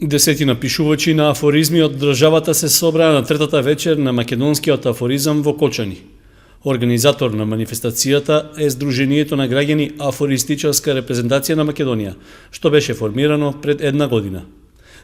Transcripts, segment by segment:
Десетина пишувачи на афоризми од државата се собраа на третата вечер на македонскиот афоризам во Кочани. Организатор на манифестацијата е Сдруженијето на граѓани Афористичарска репрезентација на Македонија, што беше формирано пред една година.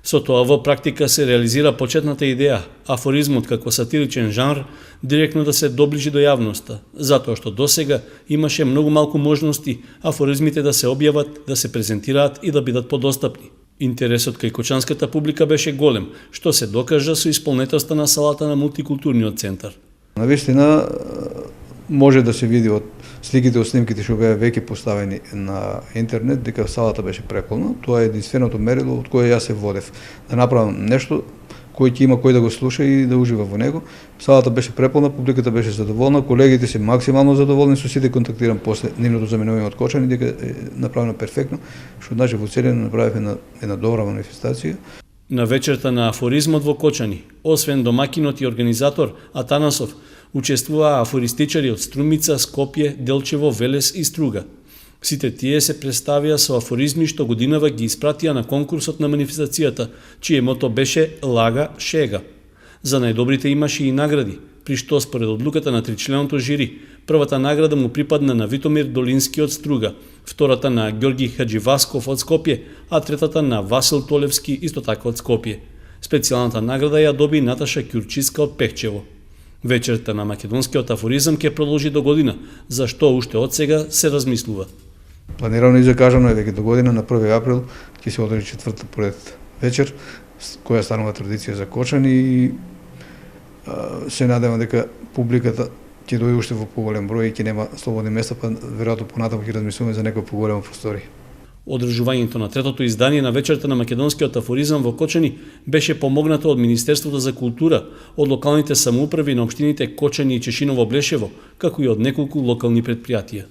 Со тоа во практика се реализира почетната идеја, афоризмот како сатиричен жанр директно да се доближи до јавноста, затоа што досега имаше многу малку можности афоризмите да се објават, да се презентираат и да бидат подостапни. Интересот кај кочанската публика беше голем, што се докажа со исполнетоста на салата на мултикултурниот центар. Навистина може да се види од сликите од снимките што беа веќе поставени на интернет дека салата беше преполна. Тоа е единственото мерило од кое јас се водев. Да направам нешто кој ќе има кој да го слуша и да ужива во него. Салата беше преполна, публиката беше задоволна, колегите се максимално задоволни, со сите контактирам после нивното заменување од Кочани дека е направено перфектно, што значи во целина направивме една добра манифестација. На вечерта на афоризмот во Кочани, освен домакинот и организатор Атанасов, учествуваа афористичари од Струмица, Скопје, Делчево, Велес и Струга. Сите тие се представија со афоризми што годинава ги испратија на конкурсот на манифестацијата, чие мото беше Лага Шега. За најдобрите имаше и награди, при што според одлуката на тричленото жири, првата награда му припадна на Витомир Долински од Струга, втората на Ѓорги Хаџивасков од Скопје, а третата на Васил Толевски исто така од Скопје. Специјалната награда ја доби Наташа Ќурчиска од Пехчево. Вечерта на македонскиот афоризам ќе продолжи до година, за што уште од сега се размислува. Планирано и закажано е веќе до година на 1 април ќе се одржи четврта поред вечер, која станува традиција за Кочани и се надевам дека публиката ќе дојде уште во поголем број и ќе нема слободни места, па веројатно понатаму ќе размислуваме за некоја поголема просторија. Одржувањето на третото издание на вечерта на македонскиот афоризам во Кочани беше помогнато од Министерството за култура, од локалните самоуправи на општините Кочани и Чешиново Блешево, како и од неколку локални претпријатија.